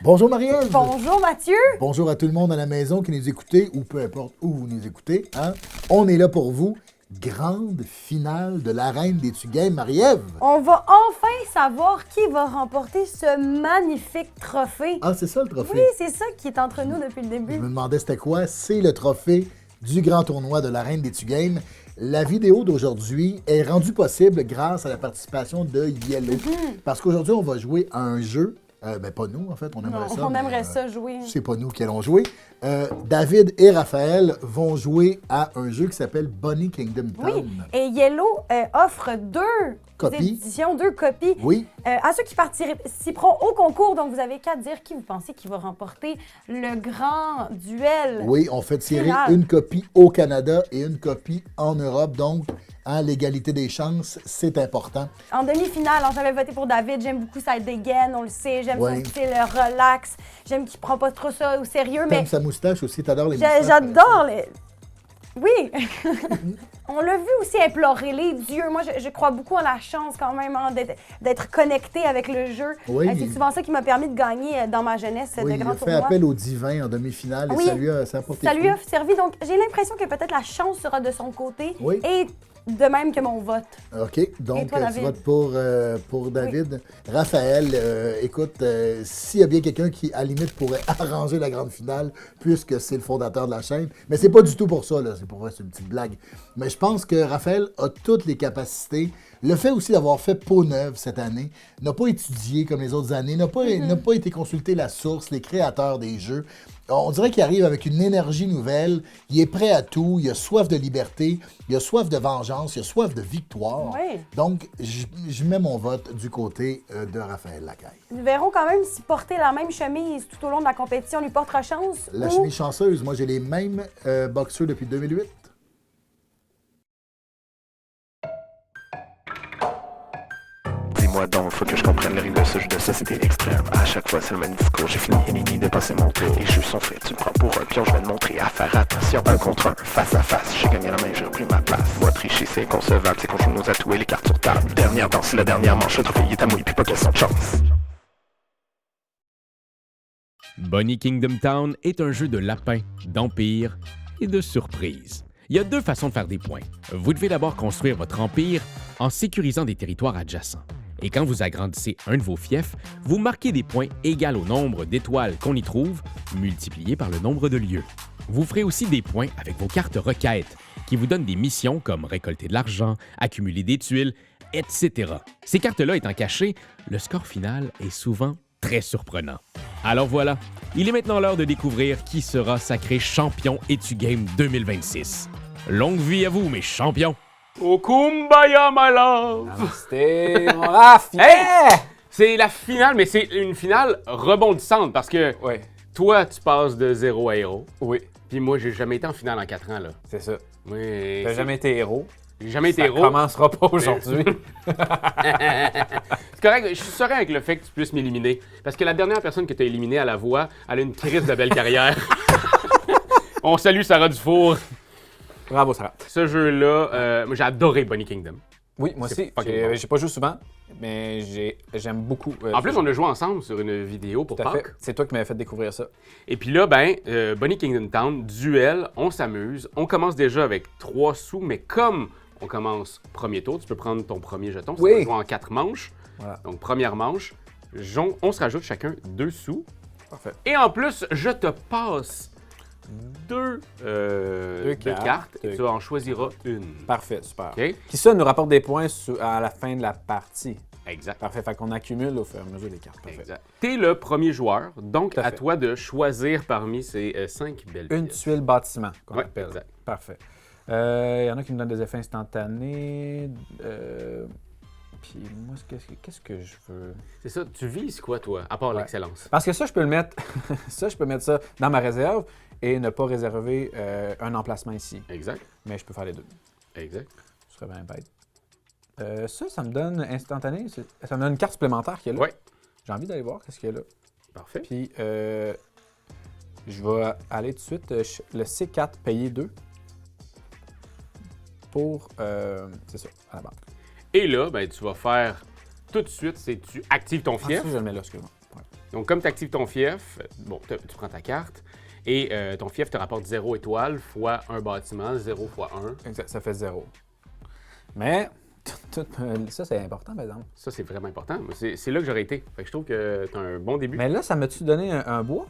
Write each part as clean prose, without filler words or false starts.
Bonjour Marie-Ève. Bonjour Mathieu. Bonjour à tout le monde à la maison qui nous écoutez, ou peu importe où vous nous écoutez. Hein? On est là pour vous. Grande finale de l'Arène des Tugames, Marie-Ève. On va enfin savoir qui va remporter ce magnifique trophée. Ah, c'est ça le trophée? Oui, c'est ça qui est entre nous depuis le Je début. me demandais c'était quoi. C'est le trophée du grand tournoi de l'Arène des Tugames. La vidéo d'aujourd'hui est rendue possible grâce à la participation de Yellow. Parce qu'aujourd'hui, on va jouer à un jeu. Pas nous, en fait, on aimerait Non, ça. on mais, aimerait ça jouer. C'est pas nous qui allons jouer. David et Raphaël vont jouer à un jeu qui s'appelle Bunny Kingdom Town. Oui, et Yellow offre deux Copies. éditions, deux copies Oui. à ceux qui participeront au concours. Donc, vous avez qu'à dire qui vous pensez qui va remporter le grand duel. Oui, on fait tirer Final. une copie au Canada et une copie en Europe. Donc, l'égalité des chances, c'est important. En demi-finale, j'avais voté pour David. J'aime beaucoup sa dégaine, on le sait. J'aime Oui. son style relax. J'aime qu'il prend pas trop ça au sérieux. Mais T'aimes sa moustache aussi, t'adores les moustaches. j'adore les... Oui! On l'a vu aussi implorer les dieux. Moi, je crois beaucoup en la chance quand même hein, d'être connecté avec le jeu. Oui, c'est souvent ça qui m'a permis de gagner dans ma jeunesse Oui, de il grands a fait tournois. appel au divin en demi-finale Oui. et ça a porté Ça lui a fruit. servi. Donc, j'ai l'impression que peut-être la chance sera de son côté. Oui. Et de même que mon vote. OK, donc Et toi, tu David? votes pour David. Raphaël, écoute, s'il y a bien quelqu'un qui, à la limite, pourrait arranger la grande finale, puisque c'est le fondateur de la chaîne, mais c'est pas du tout pour ça, là, c'est une petite blague. Mais je pense que Raphaël a toutes les capacités. Le fait aussi d'avoir fait peau neuve cette année, n'a pas étudié comme les autres années, n'a pas été consulté la source, les créateurs des jeux. On dirait qu'il arrive avec une énergie nouvelle, il est prêt à tout, il a soif de liberté, il a soif de vengeance, il a soif de victoire. Oui. Donc, je mets mon vote du côté de Raphaël Lacaille. Nous verrons quand même si porter la même chemise tout au long de la compétition lui portera chance. La ou- chemise chanceuse, moi j'ai les mêmes boxeurs depuis 2008. Dis-moi donc, faut que je comprenne le rythme de ce jeu de société extrême. À chaque fois, c'est le même discours. J'ai fini ennemi de passer mon tour. Les jeux sont faits, tu me prends pour un pion, je vais te montrer à faire attention. Un contre un, face à face, j'ai gagné la main, j'ai repris ma place. Moi, tricher, c'est inconcevable, c'est qu'on joue nos atouts et les cartes sur table. Dernière danse, c'est la dernière manche, le trophée est à moi, puis pas question de chance. Bunny Kingdom Town est un jeu de lapin, d'empire et de surprise. Il y a deux façons de faire des points. Vous devez d'abord construire votre empire en sécurisant des territoires adjacents. Et quand vous agrandissez un de vos fiefs, vous marquez des points égaux au nombre d'étoiles qu'on y trouve, multiplié par le nombre de lieux. Vous ferez aussi des points avec vos cartes requêtes, qui vous donnent des missions comme récolter de l'argent, accumuler des tuiles, etc. Ces cartes-là étant cachées, le score final est souvent très surprenant. Alors voilà, il est maintenant l'heure de découvrir qui sera sacré champion Etugame 2026. Longue vie à vous, mes champions! Au Kumbaya, my love! C'était mon Raph! Yeah! Hey! C'est la finale, mais c'est une finale rebondissante parce que Ouais, toi, tu passes de 0 à héros. oui, Puis moi, j'ai jamais été en finale en 4 ans, là. c'est ça. Oui. T'as jamais été héros. J'ai jamais été Ça héros. commencera pas aujourd'hui. C'est correct, je suis serein avec le fait que tu puisses m'éliminer. Parce que la dernière personne que tu as éliminée à la voix, elle a une crise de belle carrière. On salue Sarah Dufour. Bravo, Sarah. Ce jeu-là, moi, j'ai adoré Bunny Kingdom. Oui, moi C'est aussi. fucking bon. J'ai pas joué souvent, mais j'aime beaucoup. En plus, on a joué ensemble sur une vidéo pour Tout à fait. Pâques. C'est toi qui m'avais fait découvrir ça. Et puis là, Bunny Kingdom Town, duel, on s'amuse. On commence déjà avec 3 sous, mais comme on commence premier tour, tu peux prendre ton premier jeton. Ça Oui. va jouer en 4 manches. Voilà. Donc, première manche, on se rajoute chacun 2 sous. Parfait. Et en plus, je te passe deux cartes et Deux. tu en choisiras une. Parfait, super. OK? Qui ça nous rapporte des points à la fin de la partie. Exact. Parfait, fait qu'on accumule au fur et à mesure les cartes. Parfait. Exact. T'es le premier joueur, donc Tout à à fait. toi de choisir parmi ces 5 belles Une pièces. tuile bâtiment, qu'on Ouais, appelle. exact. Parfait. Il y en a qui me donnent des effets instantanés. Puis moi, qu'est-ce que je veux? C'est ça, tu vises quoi, toi, à part Ouais. l'excellence? Parce que ça, je peux le mettre. Ça, je peux mettre ça dans ma réserve et ne pas réserver un emplacement ici. Exact. Mais je peux faire les deux. Exact. Ce serait bien bête. Ça me donne instantané. Ça me donne une carte supplémentaire qui est là. Ouais. J'ai envie d'aller voir qu'est-ce qu'il y a là. Parfait. Puis, je vais aller tout de suite. Le C4 payer 2 pour. C'est ça, à la banque. Et là, ben, tu vas faire tout de suite, c'est tu actives ton Ah, fief. ça, je le mets là, excuse-moi. Ouais. Donc, comme tu actives ton fief, bon, tu prends ta carte et ton fief te rapporte 0 étoile fois un bâtiment, 0 fois 1. Exact, ça fait 0. Mais, ça, c'est important, par exemple. Ça, c'est vraiment important. C'est là que j'aurais été. Fait que je trouve que tu as un bon début. Mais là, ça m'a-tu donné un bois?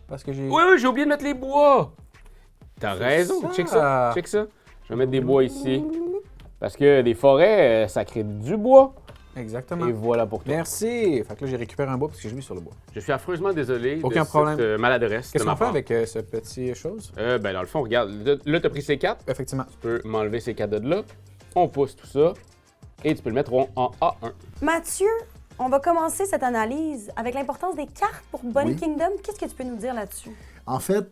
Parce que j'ai... Oui, j'ai oublié de mettre les bois! T'as raison, check ça. Je vais mettre des bois ici. Parce que des forêts, ça crée du bois. Exactement. Et voilà pour toi. Merci! Fait que là, j'ai récupéré un bois parce que j'ai mis sur le bois. Je suis affreusement désolé Aucun de problème. cette maladresse. Qu'est-ce de ma qu'on fait part. avec ce petit chose? Ben, dans le fond, regarde, là, tu as pris ces 4. Effectivement. Tu peux m'enlever ces 4 de là. On pousse tout ça. Et tu peux le mettre en A1. Mathieu, on va commencer cette analyse avec l'importance des cartes pour Bunny Oui. Kingdom. Qu'est-ce que tu peux nous dire là-dessus? En fait,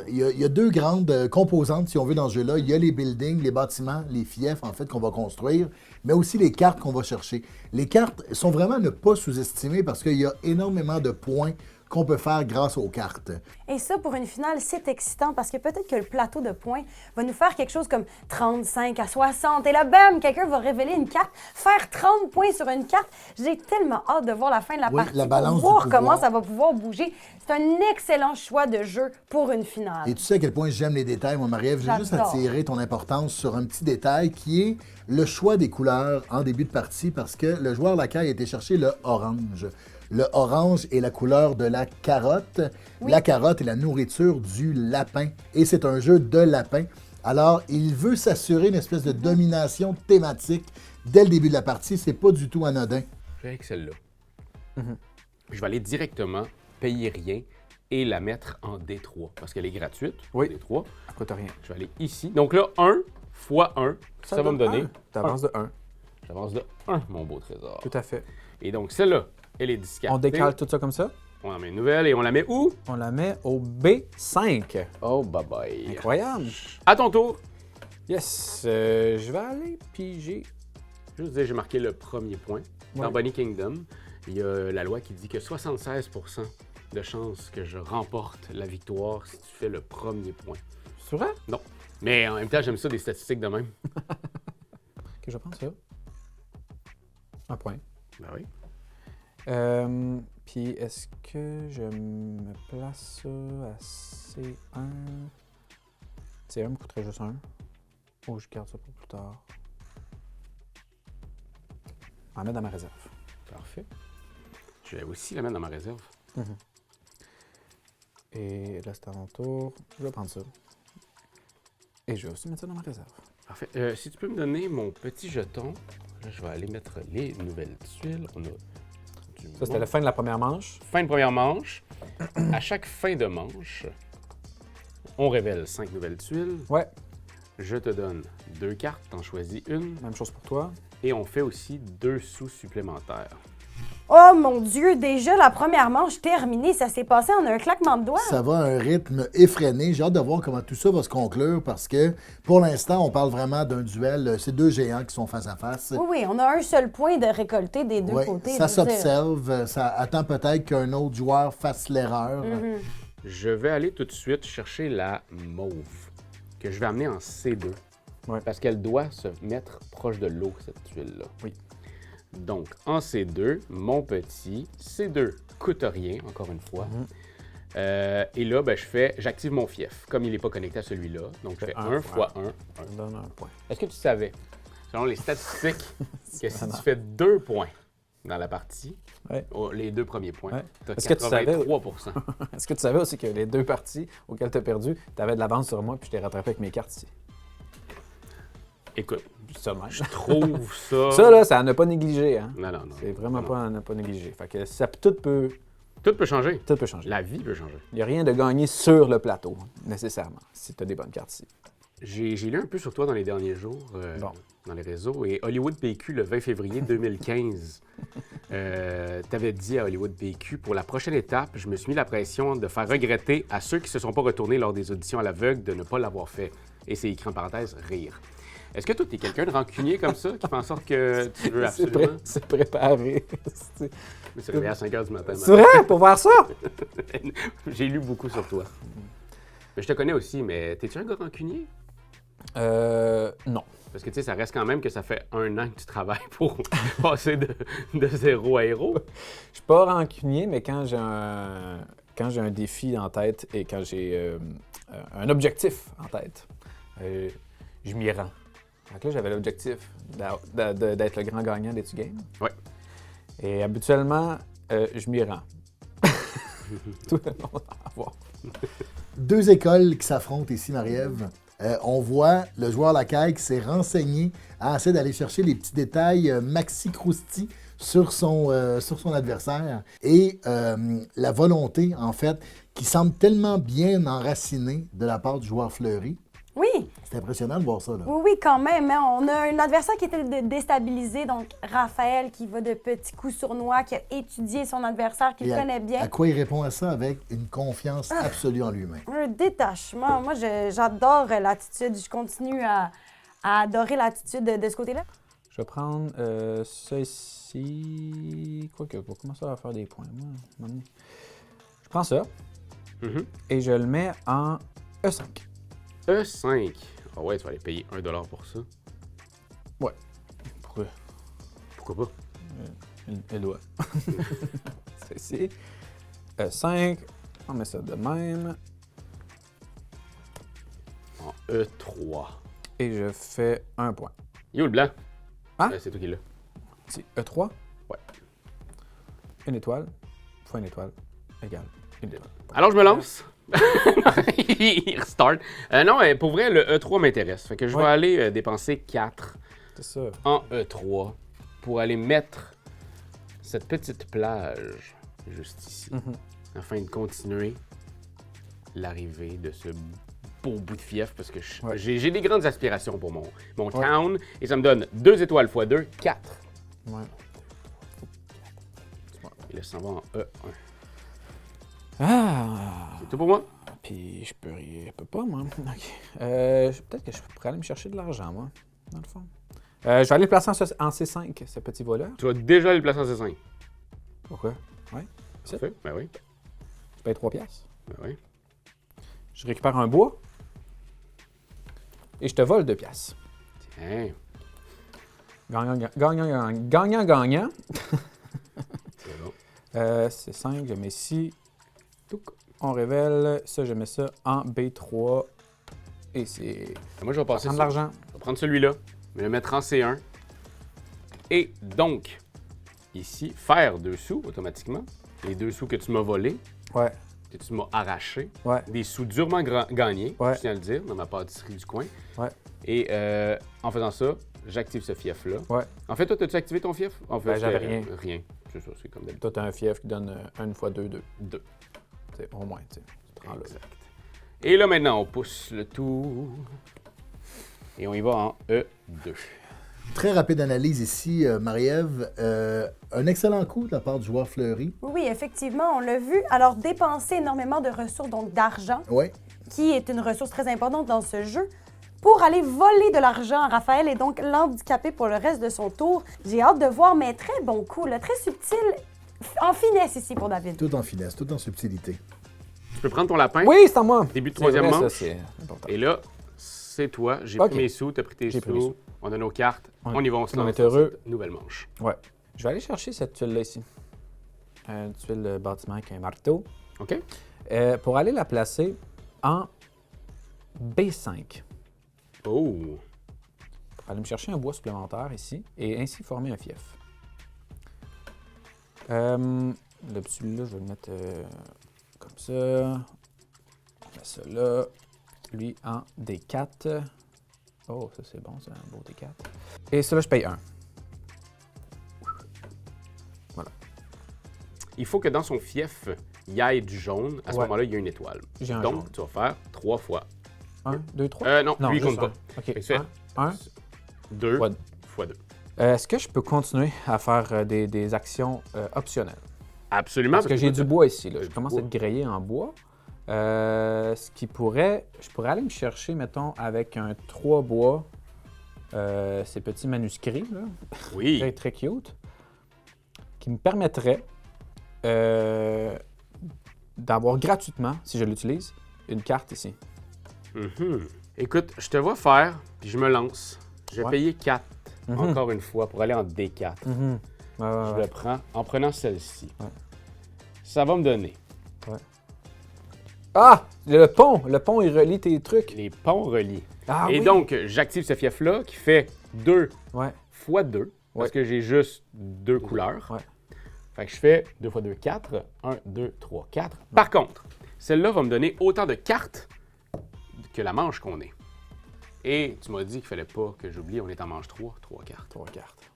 il y a deux grandes composantes, si on veut, dans ce jeu-là. Il y a les buildings, les bâtiments, les fiefs, en fait, qu'on va construire, mais aussi les cartes qu'on va chercher. Les cartes sont vraiment à ne pas sous-estimer parce qu'il y a énormément de points qu'on peut faire grâce aux cartes. Et ça, pour une finale, c'est excitant parce que peut-être que le plateau de points va nous faire quelque chose comme 35 à 60. Et là, bam, quelqu'un va révéler une carte, faire 30 points sur une carte. J'ai tellement hâte de voir la fin de la Oui, partie la balance pour voir du comment pouvoir. ça va pouvoir bouger. C'est un excellent choix de jeu pour une finale. Et tu sais à quel point j'aime les détails, moi, Marie-Ève. J'ai juste J'adore. attiré ton importance sur un petit détail qui est le choix des couleurs en début de partie parce que le joueur lacaille a été chercher le orange. Le orange est la couleur de la carotte. Oui. La carotte est la nourriture du lapin. Et c'est un jeu de lapin. Alors, il veut s'assurer une espèce de domination thématique dès le début de la partie. C'est pas du tout anodin. Je vais avec celle-là. Je vais aller directement payer rien et la mettre en D3 parce qu'elle est gratuite. Oui. D3. Ça coûte rien. Je vais aller ici. Donc là, 1 fois 1, ça va donne me donner. Tu avances de 1. J'avance de 1, mon beau trésor. Tout à fait. Et donc, celle-là, elle est discardée. On décale tout ça comme ça. On en met une nouvelle et on la met où? On la met au B5. Oh, bye bye. Incroyable. À ton tour. Yes. Je vais aller piger. Juste dire, j'ai marqué le premier point. Dans Ouais. Bunny Kingdom, il y a la loi qui dit que 76% de chances que je remporte la victoire si tu fais le premier point. C'est vrai? Non. Mais en même temps, j'aime ça des statistiques de même. Ok, je pense ça. Un point. Ben oui. Puis est-ce que je me place ça à C1? C1 me coûterait juste 1. Ou je garde ça pour plus tard. On va mettre dans ma réserve. Parfait. Je vais aussi la mettre dans ma réserve. Et là, c'est à mon tour. Je vais prendre ça. Et je vais aussi mettre ça dans ma réserve. Parfait. Si tu peux me donner mon petit jeton, là, je vais aller mettre les nouvelles tuiles. On a du Ça, c'était la fin de la première manche. Fin de première manche. À chaque fin de manche, on révèle 5 nouvelles tuiles. Ouais, Je te donne 2 cartes, t'en choisis une. même chose pour toi. Et on fait aussi 2 sous supplémentaires. Oh mon Dieu, déjà la première manche terminée, ça s'est passé en un claquement de doigts. Ça va à un rythme effréné. J'ai hâte de voir comment tout ça va se conclure parce que pour l'instant, on parle vraiment d'un duel. C'est deux géants qui sont face à face. Oui, oui, on a un seul point de récolter des deux Ouais, côtés. ça je veux dire. s'observe. Ça attend peut-être qu'un autre joueur fasse l'erreur. Je vais aller tout de suite chercher la mauve, que je vais amener en C2. Ouais. Parce qu'elle doit se mettre proche de l'eau, cette tuile-là. Oui. Donc, en C2, mon petit, C2 coûte rien, encore une fois. Et là, ben, j'active mon fief, comme il n'est pas connecté à celui-là. Donc, je fais 1 fois 1. Ça me donne un point. Est-ce que tu savais, selon les statistiques, que si tu fais 2 points dans la partie, Ouais. les 2 premiers points, Ouais. tu as Est-ce que tu savais- 83%. Est-ce que tu savais aussi que les deux parties auxquelles tu as perdu, tu avais de l'avance sur moi puis je t'ai rattrapé avec mes cartes ici? Écoute, Ça, même. je trouve ça... Ça, là, ça à ne pas négliger. Hein? Non, non, non. C'est vraiment Non, pas à ne pas négliger. Fait que ça, tout peut changer. changer. La vie peut changer. Il n'y a rien de gagné sur le plateau, nécessairement, si tu as des bonnes cartes ici. J'ai lu un peu sur toi dans les derniers jours, Bon. dans les réseaux, et Hollywood PQ, le 20 février 2015, t'avais dit à Hollywood PQ, pour la prochaine étape, je me suis mis la pression de faire regretter à ceux qui se sont pas retournés lors des auditions à l'aveugle de ne pas l'avoir fait. Et c'est écrit en parenthèse, rire. Est-ce que toi, t'es quelqu'un de rancunier comme ça, qui fait en sorte que tu veux absolument... C'est préparé. Je me suis réveillé à 5 h du matin. C'est vrai, pour voir ça? J'ai lu beaucoup sur toi. Mais je te connais aussi, mais t'es-tu un gars rancunier? Non. Parce que, tu sais, ça reste quand même que ça fait 1 an que tu travailles pour passer de 0 à héros. Je suis pas rancunier, mais quand j'ai un défi en tête et quand j'ai un objectif en tête, je m'y rends. Donc là, j'avais l'objectif d'être le grand gagnant des Games. Ouais. Et habituellement, je m'y rends. Tout le monde à voir. 2 écoles qui s'affrontent ici, Marie-Ève. On voit le joueur Lacaille qui s'est renseigné à essayer d'aller chercher les petits détails maxi crousti sur son adversaire. Et la volonté, en fait, qui semble tellement bien enracinée de la part du joueur Fleury. Oui, C'est impressionnant de voir ça, là. oui, quand même. Hein. On a un adversaire qui était déstabilisé, donc Raphaël qui va de petits coups sournois, qui a étudié son adversaire, qui Et le connaît bien. À quoi il répond à ça avec une confiance absolue en lui-même. Un détachement. Moi, j'adore l'attitude. Je continue à adorer l'attitude de ce côté-là. Je vais prendre ça ici. Quoique, pour commencer à faire des points, moi, à un moment donné. Je prends ça et je le mets en E5. E5. Ah ouais, tu vas aller payer 1$ pour ça. Ouais. Pourquoi? Pourquoi pas? Elle doit. C'est ici. E5. On met ça de même. En E3. Et je fais 1 point. Il est où le blanc? Hein? C'est toi qui l'as. C'est E3. Ouais. Une étoile fois une étoile égale une étoile. Alors, je me lance. Il restart. Non, pour vrai, le E3 m'intéresse. Fait que je vais aller dépenser 4 C'est ça. en E3 pour aller mettre cette petite plage juste ici, afin de continuer l'arrivée de ce beau bout de fief, parce que j'ai des grandes aspirations pour mon town, et ça me donne 2 étoiles x 2, 4. Ouais. Et là, ça va en E1. Ah! C'est tout pour moi? Puis je peux pas, moi. OK. Peut-être que je pourrais aller me chercher de l'argent, moi, dans le fond. Je vais aller le placer en C5, ce petit voleur. Tu vas déjà le placer en C5. Pourquoi? Ouais. Parfait. Ben oui. Je paye 3 piastres. Ben oui. Je récupère un bois. Et je te vole 2 piastres. Tiens. Gagnant. C'est bon. C'est 5, je mets ici. Touc. On révèle. Ça, je mets ça en B3. Et c'est... Moi, je vais passer prendre de ça. l'argent. Je vais prendre celui-là, je vais le mettre en C1. Et donc, ici, faire 2 sous automatiquement. Les 2 sous que tu m'as volés, Ouais. que tu m'as arrachés. Ouais. Des sous durement gagnés, Ouais. je tiens à le dire, dans ma pâtisserie du coin. Ouais. Et en faisant ça, j'active ce fief-là. Ouais. En fait, toi, as-tu activé ton fief? En fait, j'avais rien. Rien. C'est ça, c'est comme d'habitude. Toi, t'as un fief qui donne 1 x 2, 2. 2. C'est au moins, tu sais. Tu prends là. Exact. Et là, maintenant, on pousse le tout. Et on y va en E2. Très rapide analyse ici, Marie-Ève. Un excellent coup de la part du joueur Fleury. Oui, effectivement, on l'a vu. Alors, dépenser énormément de ressources, donc d'argent, Oui. qui est une ressource très importante dans ce jeu, pour aller voler de l'argent à Raphaël et donc l'handicaper pour le reste de son tour. J'ai hâte de voir, mais très bon coup, là, très subtil, en finesse ici pour David. Tout en finesse, tout en subtilité. Tu peux prendre ton lapin. Oui, c'est à moi. Début de C'est troisième vrai, manche. Ça, c'est important. Et là, c'est toi. J'ai Ok. pris mes sous, t'as pris tes J'ai pris mes sous. sous. On a nos cartes. Ouais. On y va, on se Tout le monde lance est dans heureux. cette nouvelle manche. Ouais. Je vais aller chercher cette tuile-là ici. Une tuile bâtiment avec un marteau. OK? Pour aller la placer en B5. Oh! Pour aller me chercher un bois supplémentaire ici et ainsi former un fief. Le celui-là, je vais le mettre comme ça. On met ça là. Lui en D4. Oh, ça c'est bon, c'est un beau D4. Et celui-là, je paye 1. Il faut que dans son fief, il y ait du jaune. À ce Ouais. moment-là, il y a une étoile. J'ai un Donc, jaune. tu vas faire 3 fois. 1, 2, 3. Non, lui, il compte juste pas. un. OK. Fait que tu fais 1. 2 Fois- fois 2. Est-ce que je peux continuer à faire des actions optionnelles? Absolument. Parce que j'ai du bois ici. Là. T'as Je du commence bois. à être grillé en bois. Ce qui pourrait... Je pourrais aller me chercher, mettons, avec un 3 bois, ces petits manuscrits, là, Oui. très, très cute, qui me permettraient d'avoir gratuitement, si je l'utilise, une carte ici. Mhm. Écoute, je te vois faire, puis je me lance. Je vais Ouais. payer 4, encore une fois, pour aller en D4. Mhm. Ouais, ouais, Je ouais. le prends en prenant celle-ci. Ouais. Ça va me donner Ah! Le pont! Le pont, il relie tes trucs. les ponts relient. Ah Et oui. donc, j'active ce fief-là qui fait 2 Ouais. fois 2, parce Ouais. que j'ai juste 2 couleurs. Ouais. Fait que je fais 2 fois 2, 4. 1, 2, 3, 4. Par contre, celle-là va me donner autant de cartes que la manche qu'on est. Et tu m'as dit qu'il fallait pas que j'oublie, on est en manche 3, 3 cartes. 3 cartes.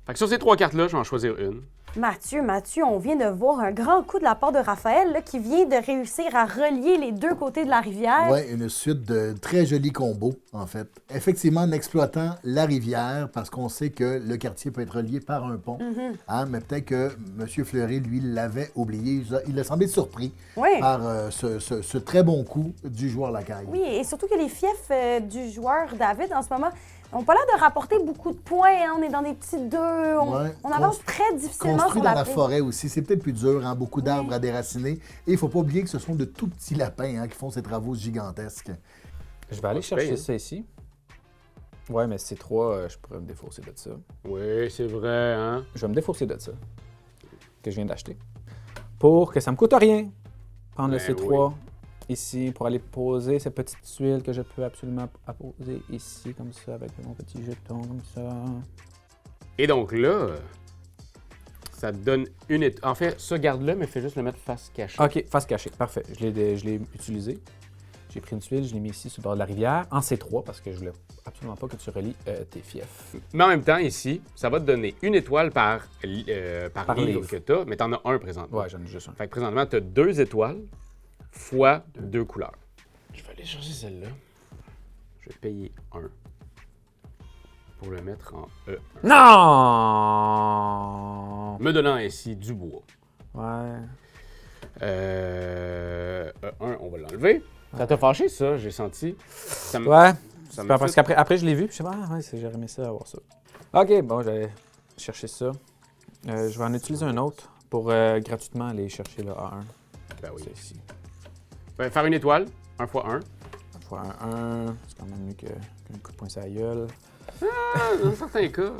Fait que sur ces 3 cartes-là, je vais en choisir une. Mathieu, on vient de voir un grand coup de la part de Raphaël là, qui vient de réussir à relier les deux côtés de la rivière. Oui, une suite de très jolis combos, en fait. Effectivement, en exploitant la rivière, parce qu'on sait que le quartier peut être relié par un pont. Hein, mais peut-être que M. Fleury, lui, l'avait oublié. Il a semblé surpris Oui. par ce très bon coup du joueur Lacaille. Oui, et surtout que les fiefs du joueur David, en ce moment, n'ont pas l'air de rapporter beaucoup de points. Hein. On est dans des petits 2. Ouais. On avance très difficilement Construit sur dans la la piste. forêt aussi, c'est peut-être plus dur, hein? Beaucoup d'arbres à déraciner. Et il ne faut pas oublier que ce sont de tout petits lapins hein, qui font ces travaux gigantesques. Je vais aller se chercher paye, hein. ça ici. Ouais, mais c'est 3, je pourrais me défausser de ça. Oui, c'est vrai, hein? Je vais me défausser de ça. Que je viens d'acheter. Pour que ça me coûte rien. Prendre le Ben C3 ici pour aller poser cette petite tuile que je peux absolument poser ici, comme ça, avec mon petit jeton, comme ça. Et donc là, ça te donne une étoile. En fait, ça, garde-le, mais fais juste le mettre face cachée. OK, face cachée. Parfait. Je l'ai utilisé. J'ai pris une tuile, je l'ai mis ici sur le bord de la rivière, en C3, parce que je voulais absolument pas que tu relis tes fiefs. Mais en même temps, ici, ça va te donner une étoile par Par livre livre. que tu as, mais tu en as un présentement. Ouais, j'en ai juste un. Fait que présentement, tu as 2 étoiles fois 2 couleurs. Je vais aller chercher celle-là. Je vais payer 1 pour le mettre en E1. Non! Me donnant ainsi du bois. Ouais. E1, on va l'enlever. Ça t'a fâché, ça, j'ai senti. Ça me- Ouais. ça me Parce fait- qu'après après, je l'ai vu, puis je me suis dit, ah ouais, j'aurais aimé ça avoir ça. OK, bon, j'allais chercher ça. Je vais en utiliser un autre pour gratuitement aller chercher le A1. Ben oui. C'est ici. Ben, faire une étoile, 1 fois 1. Fois un 1, c'est quand même mieux qu'un coup de poing sur la gueule. Dans certains cas.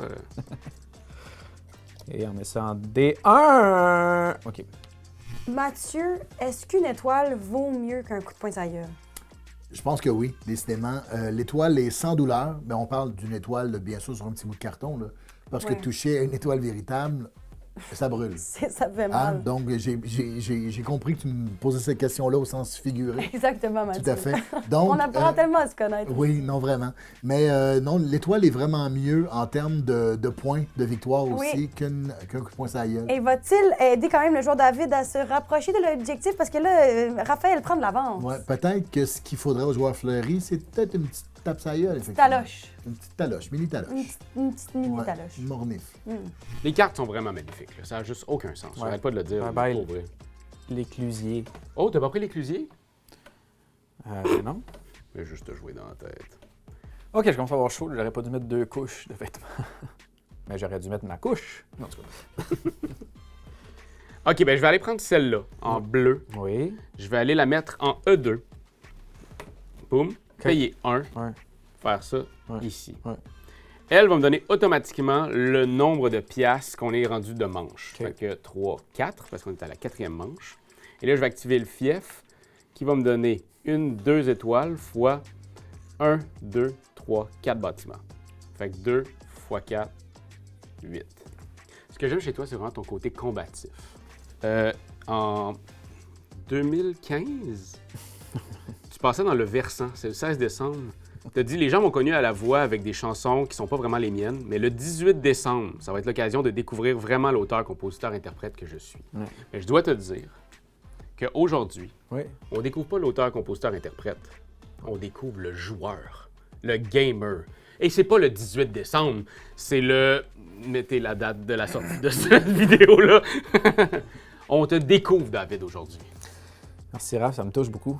Et on met ça en D1. OK. Mathieu, est-ce qu'une étoile vaut mieux qu'un coup de poing sur la gueule? Je pense que oui, décidément. L'étoile est sans douleur, mais on parle d'une étoile, bien sûr, sur un petit bout de carton. Là, parce Ouais. que toucher à une étoile véritable, ça brûle. Ça fait Hein? mal. Donc, j'ai compris que tu me posais cette question-là au sens figuré. Exactement, Mathieu. Tout à fait. Donc, On apprend tellement à se connaître. Oui, non, vraiment. Mais non, l'étoile est vraiment mieux en termes de points de victoire Oui. aussi qu'un coup de poing sur la gueule. Et va-t-il aider quand même le joueur David à se rapprocher de l'objectif? Parce que là, Raphaël prend de l'avance. Ouais, peut-être que ce qu'il faudrait au joueur Fleury, c'est peut-être une petite tape sur la gueule, effectivement. Taloche. Une petite taloche, mini taloche. Une petite mini Ouais, taloche. une mornif. Les cartes sont vraiment magnifiques. Là. Ça n'a juste aucun sens. Ouais. J'arrête pas de le dire. Bye bye. pour vrai. L'éclusier. Oh, t'as pas pris l'éclusier? Non. Je vais juste te jouer dans la tête. OK, je commence à avoir chaud. J'aurais pas dû mettre 2 couches de vêtements. Mais j'aurais dû mettre ma couche. Non, en tout cas. OK, ben je vais aller prendre celle-là, en bleu. Oui. Je vais aller la mettre en E2. Boum. Payer 1. Ouais. Faire ça Ouais. ici. Ouais. Elle va me donner automatiquement le nombre de piastres qu'on est rendu de manches. OK. Fait que 3, 4, parce qu'on est à la 4e manche. Et là, je vais activer le fief qui va me donner 2 étoiles fois 1, 2, 3, 4 bâtiments. Fait que 2 fois 4, 8. Ce que j'aime chez toi, c'est vraiment ton côté combatif. En 2015, tu passais dans le Versant, c'est le 16 décembre. Tu as dit, les gens m'ont connu à la voix avec des chansons qui sont pas vraiment les miennes, mais le 18 décembre, ça va être l'occasion de découvrir vraiment l'auteur, compositeur, interprète que je suis. Ouais. Mais je dois te dire qu'aujourd'hui, Oui. on découvre pas l'auteur, compositeur, interprète. On découvre le joueur, le gamer. Et c'est pas le 18 décembre, c'est le... Mettez la date de la sortie de cette vidéo-là. On te découvre, David, aujourd'hui. Merci, Raph, ça me touche beaucoup.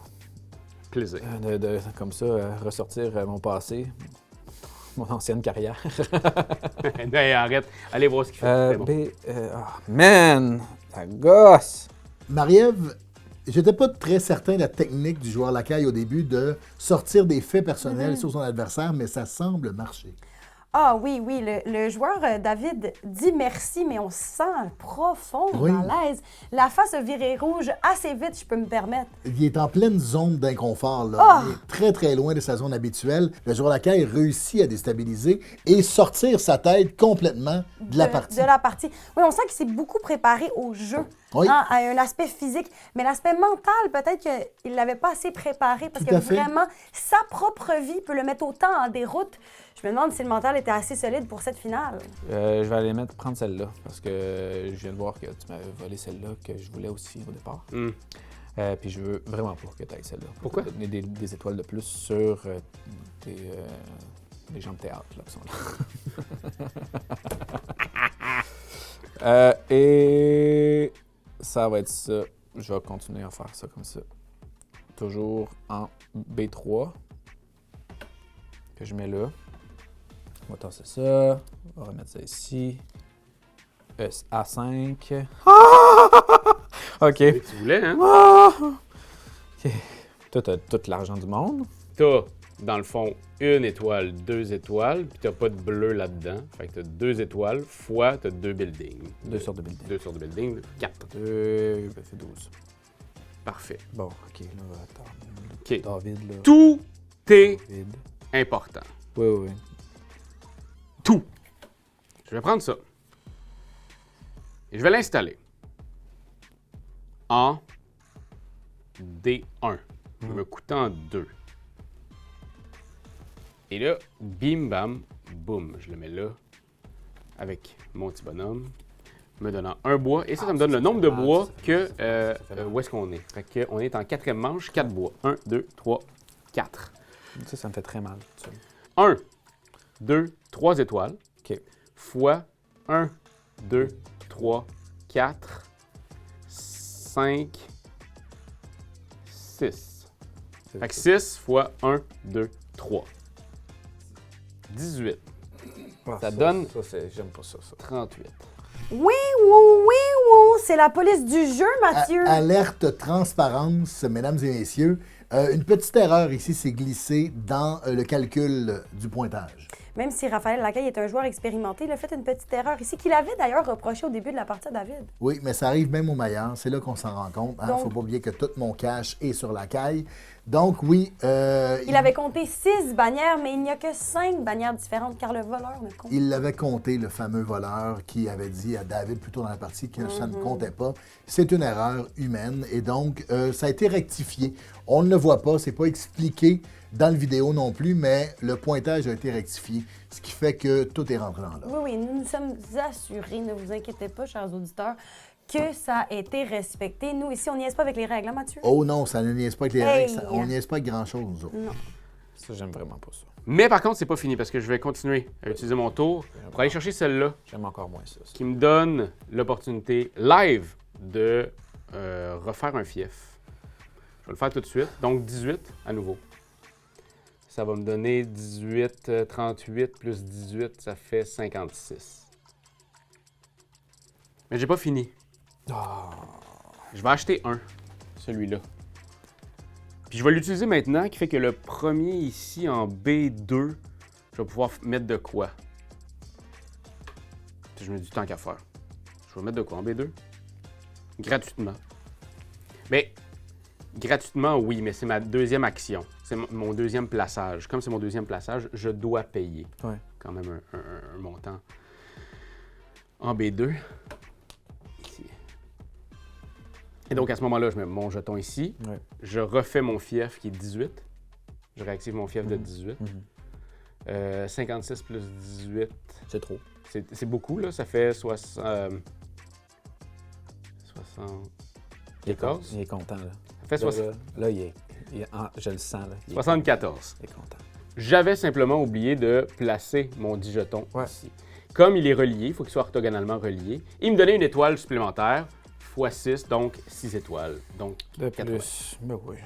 Plaisir. Comme ça, ressortir mon passé, mon ancienne carrière. Hey, arrête, allez voir ce qu'il fait. C'est bon. Man! La gosse! Marie-Ève, j'étais pas très certain de la technique du joueur Lacaille au début de sortir des faits personnels sur son adversaire, mais ça semble marcher. Ah oui, oui, le joueur David dit merci, mais on sent un profond Oui. malaise. La face a viré rouge assez vite, je peux me permettre. Il est en pleine zone d'inconfort. Là. Ah! Il est très, très loin de sa zone habituelle. Le joueur Lacaille réussit à déstabiliser et sortir sa tête complètement de la partie. De la partie. Oui, on sent qu'il s'est beaucoup préparé au jeu, Oui. hein, à un aspect physique. Mais l'aspect mental, peut-être qu'il ne l'avait pas assez préparé parce Tout que à fait. vraiment, sa propre vie peut le mettre autant en déroute. Je me demande si le mental était assez solide pour cette finale. Je vais aller prendre celle-là parce que je viens de voir que tu m'avais volé celle-là que je voulais aussi au départ. Puis je veux vraiment pas que tu ailles celle-là. Pourquoi? Te donner des étoiles de plus sur des gens de théâtre là, qui sont là. Et ça va être ça. Je vais continuer à faire ça comme ça. Toujours en B3 que je mets là. On va tasser ça. On va remettre ça ici. A5. OK. Tu voulais, hein? OK. Toi, t'as tout l'argent du monde. T'as, dans le fond, 1 étoile, 2 étoiles, puis t'as pas de bleu là-dedans. Fait que t'as 2 étoiles, fois t'as 2 buildings. 2 sur 2 buildings. 2 sur 2 buildings, 4. 2, ça fait 12. Parfait. Bon, OK, là, attends. OK. David, là. Tout est David. important. Oui, oui, oui. Tout. Je vais prendre ça. Et je vais l'installer en D1, me coûtant 2. Et là, bim, bam, boum, je le mets là avec mon petit bonhomme, me donnant un bois. Et ça me donne le nombre de bois que... où est-ce qu'on est? Fait que on est en 4e manche, 4 bois. 1, 2, 3, 4. Ça me fait très mal. Ça. 1, 2, 3 étoiles, OK. fois 1, 2, 3, 4, 5, 6. Fait que 6 fois 1, 2, 3. 18. Ça donne- J'aime pas ça. 38. Oui, oui, oui, oui, c'est la police du jeu, Mathieu. Alerte transparence, mesdames et messieurs. Une petite erreur ici s'est glissée dans le calcul du pointage. Même si Raphaël Lacaille est un joueur expérimenté, il a fait une petite erreur ici, qu'il avait d'ailleurs reproché au début de la partie à David. Oui, mais ça arrive même aux meilleurs. C'est là qu'on s'en rend compte. Il ne Donc- faut pas oublier que tout mon cash est sur la caille. Donc, oui. Il avait compté 6 bannières, mais il n'y a que 5 bannières différentes, car le voleur ne compte. Il l'avait compté, le fameux voleur qui avait dit à David plus tôt dans la partie que ça ne comptait pas. C'est une erreur humaine et donc ça a été rectifié. On ne le voit pas, c'est pas expliqué dans le vidéo non plus, mais le pointage a été rectifié, ce qui fait que tout est rentré dans l'ordre. Oui, oui, nous nous sommes assurés, ne vous inquiétez pas, chers auditeurs, que ça a été respecté. Nous, ici, on n'y est pas avec les règles, hein, Mathieu? Oh non, ça ne niaise pas avec les Hey! règles, on ne niaise pas avec grand-chose, nous autres. Non. Ça, j'aime vraiment pas ça. Mais par contre, c'est pas fini parce que je vais continuer à utiliser mon tour pour aller chercher celle-là J'aime encore moins ça. qui me donne l'opportunité live de refaire un fief. Je vais le faire tout de suite. Donc 18 à nouveau. Ça va me donner 18, 38 plus 18, ça fait 56. Mais j'ai pas fini. Je vais acheter un, celui-là. Puis je vais l'utiliser maintenant, qui fait que le premier ici en B2, je vais pouvoir mettre de quoi? Puis je me dis tant qu'à faire. Je vais mettre de quoi en B2? Gratuitement. Mais gratuitement, oui, mais c'est ma deuxième action. C'est mon deuxième plaçage. Comme c'est mon deuxième plaçage, je dois payer Ouais. quand même un montant en B2. Ici. Et donc, à ce moment-là, je mets mon jeton ici. Ouais. Je refais mon fief qui est 18. Je réactive mon fief de 18. 56 plus 18, C'est trop. c'est beaucoup, là. Ça fait 60... 74? Il est content, là. Ça fait 60... Là, je le sens, là. Il est 74. content. J'avais simplement oublié de placer mon 10 jetons Ouais. ici. Comme il est relié, il faut qu'il soit orthogonalement relié. Il me donnait une étoile supplémentaire, x 6, donc 6 étoiles. Donc, De 80. plus. Ben oui.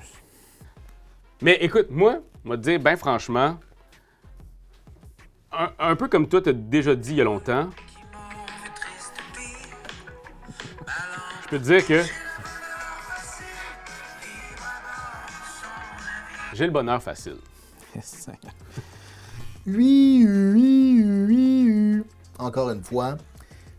Mais écoute, moi, te dire, ben franchement, un peu comme toi, t'as déjà dit il y a longtemps, je peux te dire que j'ai le bonheur facile. Oui, oui, oui. encore une fois,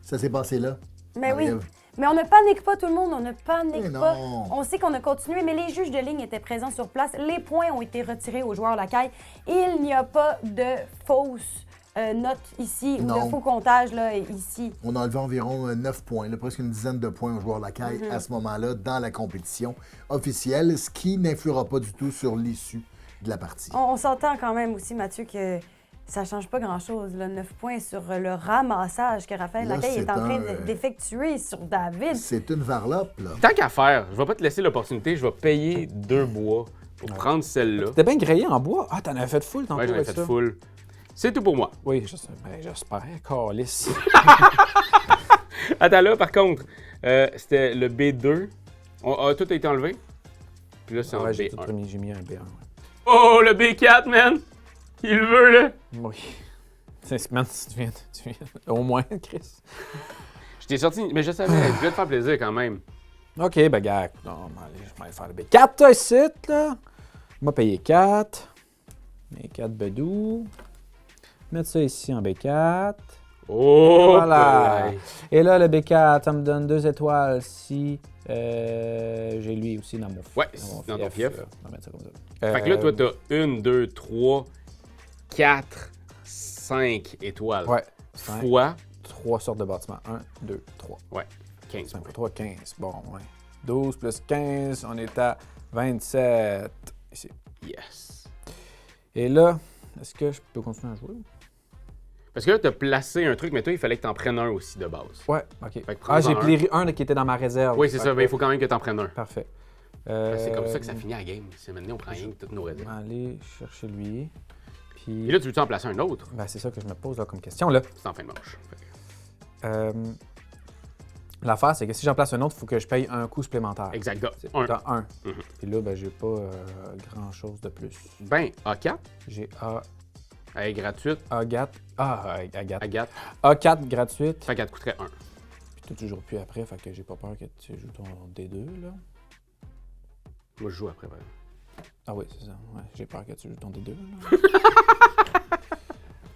ça s'est passé là. Mais oui. Marie-Ève. Mais on ne panique pas, tout le monde, on ne panique Mais pas. non. On sait qu'on a continué, mais les juges de ligne étaient présents sur place. Les points ont été retirés aux joueurs Lacaille. Il n'y a pas de fausses notes ici ou Non. de faux comptages là, ici. On a enlevé environ 9 points, là, presque une dizaine de points aux joueurs de la caille à ce moment-là dans la compétition officielle, ce qui n'influera pas du tout sur l'issue de la partie. On s'entend quand même aussi, Mathieu, que ça ne change pas grand-chose. 9 points sur le ramassage que Raphaël Là, Lacaille est c'est en train un, d'effectuer sur David. C'est une varlope, là. Tant qu'à faire, je vais pas te laisser l'opportunité, je vais payer 2 bois pour prendre celle-là. T'es bien grillé en bois? Ah, t'en avais fait full tantôt Ouais, j'en ai avec fait ça. full. C'est tout pour moi. Oui, j'espère. Calice. Attends là, par contre, c'était le B2. Tout a été enlevé. Puis là, c'est en Ouais, j'ai tout B1. j'ai mis un B1. Ouais. Oh, le B4, man! Il le veut, là! Oui. Man, tu viens. Au moins, Chris. Je t'ai sorti, mais je savais, je voulais te faire plaisir quand même. OK, ben, gars, non, allez, je vais aller faire le B4, toi, ici, là. On va payer 4. B4 bedou. Mettre ça ici en B4. Oh! Voilà. Voilà. Et là, le B4, ça me donne 2 étoiles si j'ai lui aussi dans mon fief. Ouais, dans ton fief. On va mettre ça comme ça. Fait que là, toi, t'as 1, 2, 3, 4, 5 étoiles. Ouais. 5, Fois, 3 sortes de bâtiments. 1, 2, 3. ouais, 15. 5 fois 3, 15. Bon, ouais. 12 plus 15, on est à 27. Ici. Yes. Et là, est-ce que je peux continuer à jouer? Parce que là, t'as placé un truc, mais toi, il fallait que t'en prennes un aussi de base. Ouais, OK. Fait que Ah, prends-en j'ai un. plié un qui était dans ma réserve. Oui, c'est ça, Fait mais il que- faut quand même que t'en prennes un. Parfait. C'est comme ça que ça finit la game. C'est maintenant, on prend rien que toutes nos On réserves. va aller chercher lui. Puis... Et là, tu veux-tu en placer un autre? Ben, c'est ça que je me pose là, comme question. Là. C'est en fin de manche. Fait que- L'affaire, c'est que si j'en place un autre, il faut que je paye un coût supplémentaire. Exact. C'est Un. dans un. Mhm. Puis là, ben, j'ai pas grand-chose de plus. Ben, A4, J'ai elle est gratuite. Agathe. Agathe. Agathe, A4 gratuite. fait qu'elle te coûterait 1. Puis t'as toujours plus après, fait que j'ai pas peur que tu joues ton D2, là. Moi, je joue après. Ouais. Ah oui, c'est ça. Ouais, j'ai peur que tu joues ton D2, là.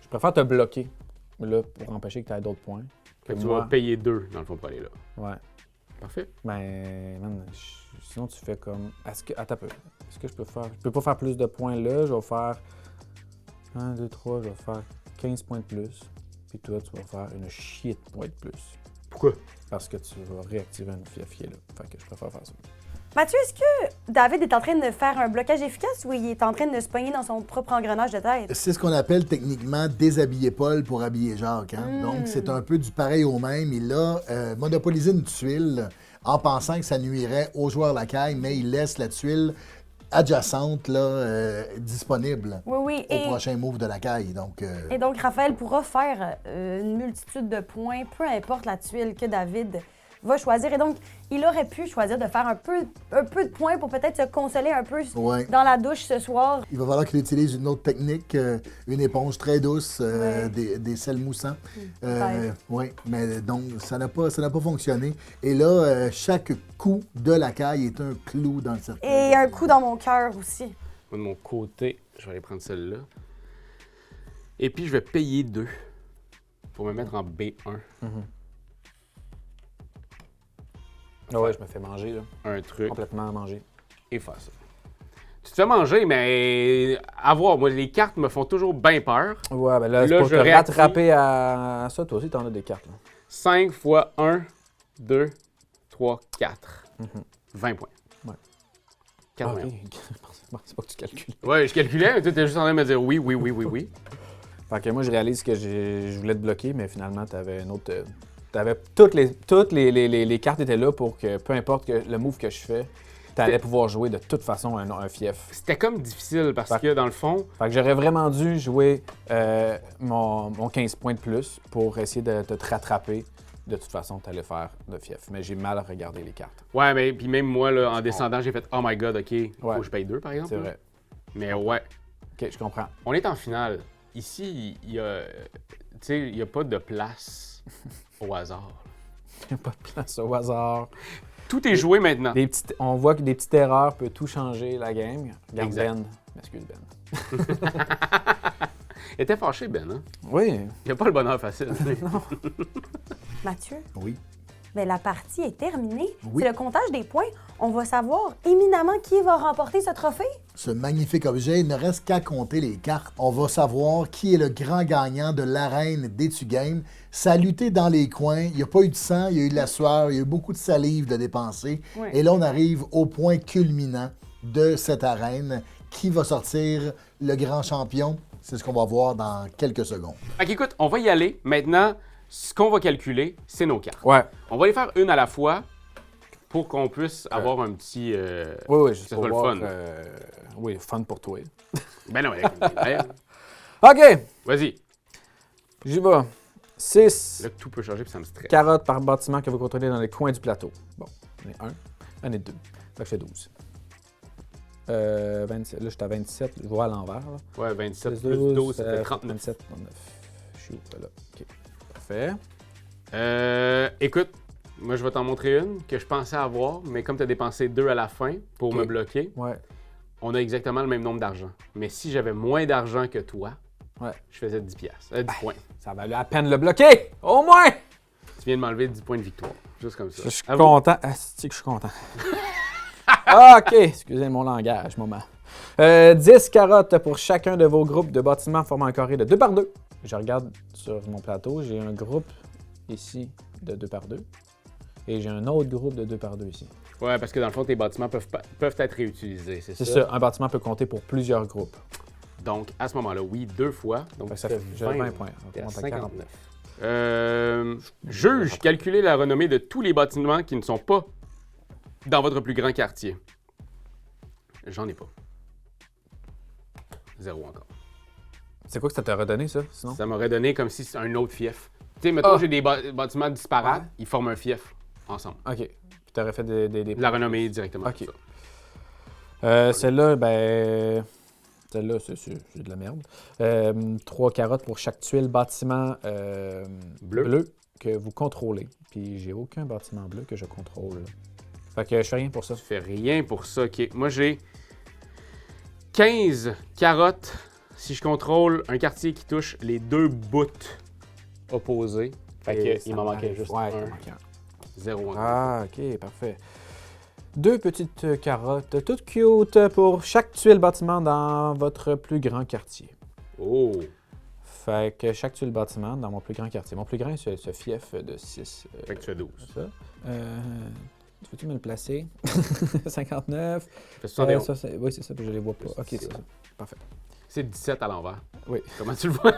Je préfère te bloquer, là, pour empêcher que tu aies d'autres points. Fait que tu vas payer 2, dans le fond, pour aller là. Ouais. Parfait. Ben, man, sinon tu fais comme. Attends un peu. Est-ce que je peux faire. Je peux pas faire plus de points là. Je vais faire 1, 2, 3, je vais faire 15 points de plus. Puis toi, tu vas faire une chier de points de plus. Pourquoi? Parce que tu vas réactiver un fiafier là. Fait que je préfère faire ça. Mathieu, est-ce que David est en train de faire un blocage efficace ou il est en train de se pogner dans son propre engrenage de tête? C'est ce qu'on appelle techniquement déshabiller Paul pour habiller Jacques. Hein? Donc, c'est un peu du pareil au même. Il a monopolisé une tuile en pensant que ça nuirait aux joueurs Lacaille, mais il laisse la tuile adjacente là, disponible Oui, oui. au prochain move de Lacaille. Donc, Et donc, Raphaël pourra faire une multitude de points, peu importe la tuile que David va choisir. Et donc, il aurait pu choisir de faire un peu de points pour peut-être se consoler un peu ouais. dans la douche ce soir. Il va falloir qu'il utilise une autre technique, une éponge très douce, des sels moussants. Oui, mais donc ça n'a pas fonctionné. Et là, chaque coup de Lacaille est un clou dans le cercueil. Et un coup dans mon cœur aussi. Moi, de mon côté, je vais aller prendre celle-là. Et puis, je vais payer 2 pour me mettre en B1. Ah ouais, je me fais manger là. Un truc Complètement manger. et faire ça. Tu te fais manger, mais à voir, moi, les cartes me font toujours bien peur. Ouais, ben là, c'est Là, pour je te réactive. rattraper à ça. Toi aussi, t'en as des cartes là. 5 fois 1, 2, 3, 4. 20 points. Ouais. 4 Ah, points. ok. Bon, c'est pas que tu calcules. Ouais, je calculais, mais toi, t'es juste en train de me dire oui. Fait que moi, je réalise que je voulais te bloquer, mais finalement, t'avais une autre. T'avais toutes les cartes étaient là pour que peu importe le move que je fais, t'allais pouvoir jouer de toute façon un fief. C'était comme difficile parce Fait- que, dans le fond, Fait que j'aurais vraiment dû jouer mon 15 points de plus pour essayer de te rattraper. De toute façon, t'allais faire le fief. Mais j'ai mal regardé les cartes. ouais, mais puis même moi, là, en descendant, j'ai fait « Oh my God, OK, faut Ouais. que je paye 2, par exemple. » C'est vrai. Mais ouais, Ok, je comprends. on est en finale. Ici, il y a... Tu sais, il n'y a pas de place au hasard. Il n'y a pas de place au hasard. Tout est joué maintenant. On voit que des petites erreurs peuvent tout changer la game. Regarde Exact. Ben. M'excuse Ben. Il était fâché, Ben, hein? Oui. Il n'y a pas le bonheur facile. Mathieu, Oui. ben, la partie est terminée. Oui. C'est le comptage des points. On va savoir éminemment qui va remporter ce trophée. Ce magnifique objet, il ne reste qu'à compter les cartes. On va savoir qui est le grand gagnant de l'arène d'Etu Game. Ça a lutté dans les coins. Il n'y a pas eu de sang, il y a eu de la sueur, il y a eu beaucoup de salive de dépenser. Oui. Et là, on arrive au point culminant de cette arène. Qui va sortir le grand champion? C'est ce qu'on va voir dans quelques secondes. Fait qu'écoute, on va y aller. Maintenant, ce qu'on va calculer, c'est nos cartes. Ouais. On va les faire une à la fois pour qu'on puisse avoir un petit... Oui, juste ça pour soit le voir, fun. oui, fun pour toi. Ben non, ouais. OK, Vas-y. j'y vais. 6 Là, tout peut changer puis ça me stresse. carottes par bâtiment que vous contrôlez dans les coins du plateau. Bon, j'en ai un, j'en ai deux. Fait que je fais 12. 27, là, je suis à 27, je vois à l'envers. Là. Ouais, 27 plus 12, ça fait 39. 27, 39. Je suis où, là? OK, parfait. Écoute, moi, je vais t'en montrer une que je pensais avoir, mais comme tu as dépensé 2 à la fin pour me bloquer, Ouais. on a exactement le même nombre d'argent. Mais si j'avais moins d'argent que toi, Ouais. je faisais 10 piastres, 10 points. Ça valait à peine le bloquer! Au moins! Tu viens de m'enlever 10 points de victoire. Juste comme ça. Je suis À vous. content. Asti que je suis content. Ah, OK, excusez mon langage, moment. 10 carottes pour chacun de vos groupes de bâtiments formant un carré de 2 par 2. Je regarde sur mon plateau, j'ai un groupe ici de 2 par 2 et j'ai un autre groupe de 2 par 2 ici. Ouais, parce que dans le fond, tes bâtiments peuvent être réutilisés, c'est ça? C'est ça, un bâtiment peut compter pour plusieurs groupes. Donc, à ce moment-là, oui, 2 fois. Donc, Fait que ça ça fait fait j'ai 20 points. On T'es à compte à 59. Juge, calculez la renommée de tous les bâtiments qui ne sont pas dans votre plus grand quartier. J'en ai pas. 0 encore. C'est quoi que ça t'a redonné, ça, sinon? Ça m'aurait donné comme si c'était un autre fief. Tu sais, mettons, Ah! j'ai des bâtiments disparates, Ouais. ils forment un fief ensemble. OK. Puis t'aurais fait des La renommée directement. Ok. tout ça. Celle-là, ben... Celle-là, c'est de la merde. 3 carottes pour chaque tuile bâtiment bleu que vous contrôlez. Puis j'ai aucun bâtiment bleu que je contrôle. Fait que je fais rien pour ça. Tu fais rien pour ça. OK. Moi, j'ai 15 carottes si je contrôle un quartier qui touche les 2 bouts opposés. Fait Et que ça il m'en manquait m'arrive. juste Ouais, un. il m'en manquait un. 0 encore. Ah, OK, parfait. 2 petites carottes, toutes cute, pour chaque tuile bâtiment dans votre plus grand quartier. Oh! Fait que chaque tuile bâtiment dans mon plus grand quartier. Mon plus grand, c'est ce fief de 6. Fait que tu fais 12. Ça. Veux-tu me le placer? 59. Tu fais 71. Ça, oui, c'est ça, puis je les vois pas. OK, c'est ça. Parfait. C'est 17 à l'envers. Oui. Comment tu le vois?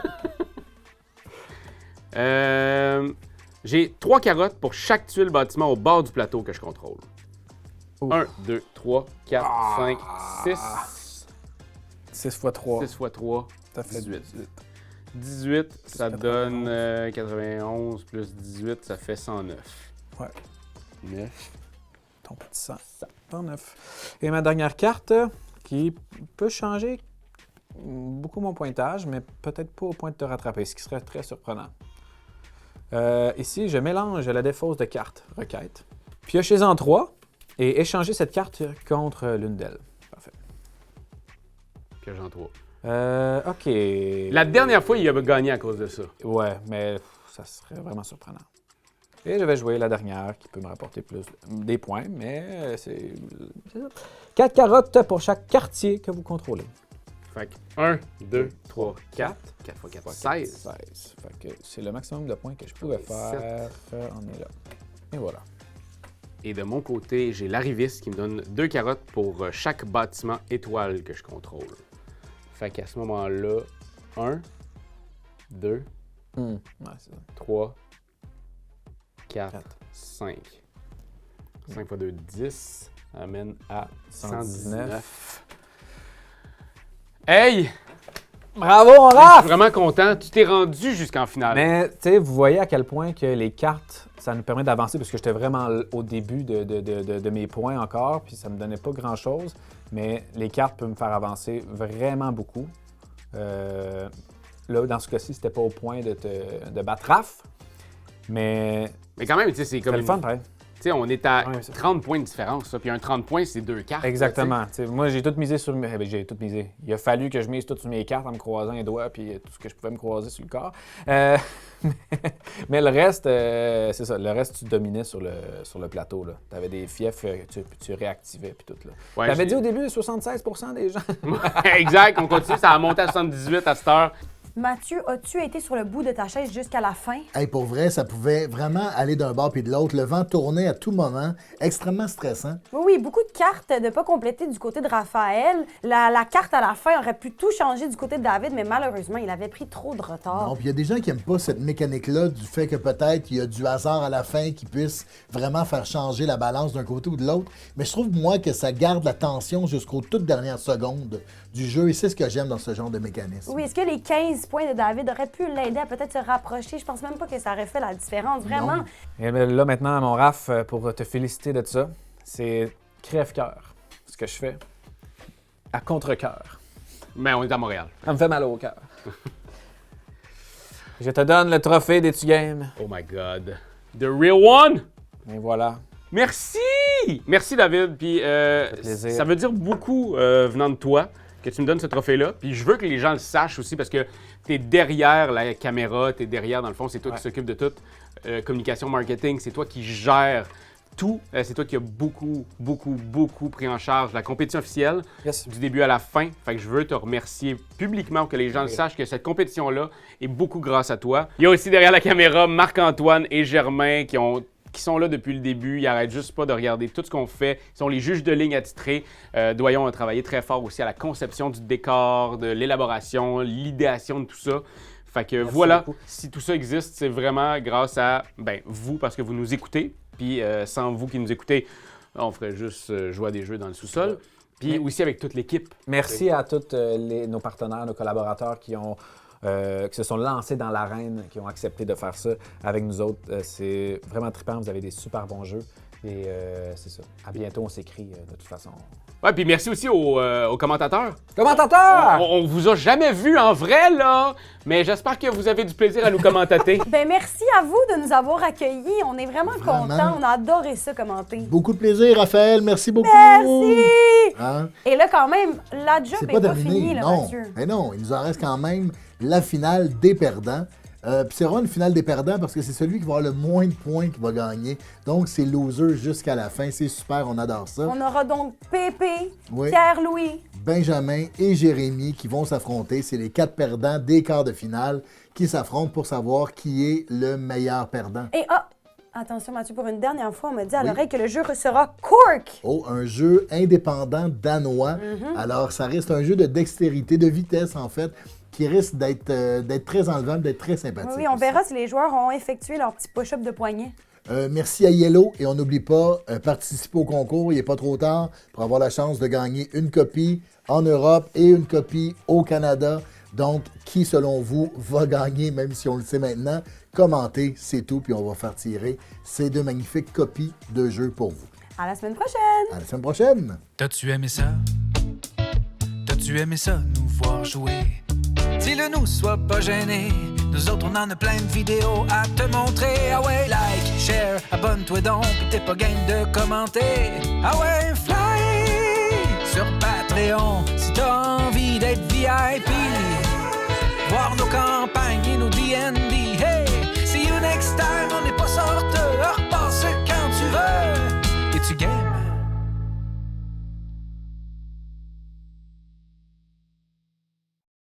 J'ai 3 carottes pour chaque tuile bâtiment au bord du plateau que je contrôle. Ouf. 1, 2, 3, 4, 5, 6. 6 x 3. 6 x 3, Ça fait 18. 18. 18, ça 91. donne 91 plus 18, ça fait 109. Ouais. 9. Ton petit sang. 109. Et ma dernière carte, qui peut changer beaucoup mon pointage, mais peut-être pas au point de te rattraper, ce qui serait très surprenant. Ici, je mélange la défausse de cartes requête, piochez-en 3 et échangez cette carte contre l'une d'elles. Parfait. Pioche en 3. OK. La dernière fois, il a gagné à cause de ça. Ouais, mais ça serait vraiment surprenant. Et je vais jouer la dernière qui peut me rapporter plus des points, mais c'est ça. 4 carottes pour chaque quartier que vous contrôlez. Fait que 1, 2, 3, 4. 4 x 4, 16. 16. Fait que c'est le maximum de points que je pouvais faire. On est là. Et voilà. Et de mon côté, j'ai l'arriviste qui me donne 2 carottes pour chaque bâtiment étoile que je contrôle. Fait qu'à ce moment-là, 1, 2, Ouais, c'est ça. 3, 4, Quatre. 5. 5 x 2, 10. Amène à 119. Hey! Bravo, on Je rafle! suis vraiment content. Tu t'es rendu jusqu'en finale. Mais, tu sais, vous voyez à quel point que les cartes, ça nous permet d'avancer, parce que j'étais vraiment au début de mes points encore, puis ça me donnait pas grand-chose. Mais les cartes peuvent me faire avancer vraiment beaucoup. Là, dans ce cas-ci, c'était pas au point de battre Raph. Mais Mais quand même, tu sais, c'est comme c'est le fun, pareil. sais, on est à Ouais, ça. 30 points de différence, ça. Puis un 30 points, c'est 2 cartes. Exactement. T'sais, moi, j'ai tout misé sur... j'ai tout misé. Il a fallu que je mise tout sur mes cartes en me croisant les doigts puis tout ce que je pouvais me croiser sur le corps. Mais le reste, c'est ça. Le reste, tu dominais sur le plateau. Tu avais des fiefs que tu réactivais puis tout. Ouais, Tu avais j'ai- dit au début 76% des gens. Exact, on continue, ça a monté à 78 à cette heure. Mathieu, as-tu été sur le bout de ta chaise jusqu'à la fin? Hey, pour vrai, ça pouvait vraiment aller d'un bord puis de l'autre. Le vent tournait à tout moment, extrêmement stressant. Oui, beaucoup de cartes de pas compléter du côté de Raphaël. La carte à la fin aurait pu tout changer du côté de David, mais malheureusement, il avait pris trop de retard. Non, puis il y a des gens qui n'aiment pas cette mécanique-là du fait que peut-être il y a du hasard à la fin qui puisse vraiment faire changer la balance d'un côté ou de l'autre. Mais je trouve, moi, que ça garde la tension jusqu'aux toutes dernières secondes du jeu et c'est ce que j'aime dans ce genre de mécanisme. Oui, est-ce que les 15 points de David auraient pu l'aider à peut-être se rapprocher? Je pense même pas que ça aurait fait la différence, vraiment. Non. Et bien là, maintenant, mon Raph, pour te féliciter de ça, c'est crève-cœur. Ce que je fais à contre-cœur. Mais on est à Montréal. Ça me fait mal au cœur. Je te donne le trophée d'Etu Game. Oh my God. The real one? Et voilà. Merci! Merci, David. Puis plaisir. ça veut dire beaucoup venant de toi que tu me donnes ce trophée-là. Puis je veux que les gens le sachent aussi parce que tu es derrière la caméra, tu es derrière, dans le fond, c'est toi qui s'occupe de toute communication, marketing, c'est toi qui gères tout. C'est toi qui as beaucoup pris en charge la compétition officielle Yes. du début à la fin. Fait que je veux te remercier publiquement pour que les gens le sachent que cette compétition-là est beaucoup grâce à toi. Il y a aussi derrière la caméra Marc-Antoine et Germain qui sont là depuis le début. Ils n'arrêtent juste pas de regarder tout ce qu'on fait. Ils sont les juges de ligne attitrés. Doyon a travaillé très fort aussi à la conception du décor, de l'élaboration, l'idéation de tout ça. Fait que voilà, beaucoup. si tout ça existe, c'est vraiment grâce à vous, parce que vous nous écoutez. Puis sans vous qui nous écoutez, on ferait juste jouer à des jeux dans le sous-sol. Puis aussi avec toute l'équipe. Merci à tous nos partenaires, nos collaborateurs qui se sont lancés dans l'arène, qui ont accepté de faire ça avec nous autres. C'est vraiment trippant, vous avez des super bons jeux. Et c'est ça. À bientôt, on s'écrit de toute façon. Ouais, puis merci aussi aux commentateurs. Commentateur! On vous a jamais vu en vrai, là, mais j'espère que vous avez du plaisir à nous commentater. Ben merci à vous de nous avoir accueillis. On est vraiment contents. On a adoré ça commenter. Beaucoup de plaisir, Raphaël. Merci beaucoup. Merci! Hein? Et là, quand même, la job C'est n'est pas pas terminé. finie, là, Non. Mathieu. Mais non, il nous en reste quand même la finale des perdants. Puis c'est vraiment une finale des perdants parce que c'est celui qui va avoir le moins de points qui va gagner. Donc, c'est loser jusqu'à la fin. C'est super, on adore ça. On aura donc Pépé, Oui. Pierre-Louis. Benjamin et Jérémy qui vont s'affronter. C'est les 4 perdants des quarts de finale qui s'affrontent pour savoir qui est le meilleur perdant. Et attention Mathieu, pour une dernière fois, on m'a dit à Oui. l'oreille que le jeu sera Cork. Oh, un jeu indépendant danois. Alors, ça reste un jeu de dextérité, de vitesse en fait, qui risque d'être très enlevable, d'être très sympathique. Oui, on verra si les joueurs ont effectué leur petit push-up de poignet. Merci à Yellow et on n'oublie pas, participer au concours, il n'est pas trop tard pour avoir la chance de gagner une copie en Europe et une copie au Canada. Donc, qui selon vous va gagner, même si on le sait maintenant? Commentez, c'est tout, puis on va faire tirer ces 2 magnifiques copies de jeux pour vous. À la semaine prochaine! À la semaine prochaine! T'as-tu aimé ça? T'as-tu aimé ça, nous voir jouer? Dis-le nous, sois pas gêné. Nous autres, on en a plein de vidéos à te montrer. Ah ouais, like, share, abonne-toi donc. T'es pas game de commenter. Ah ouais, fly sur Patreon si t'as envie d'être VIP. Voir nos campagnes et nos DM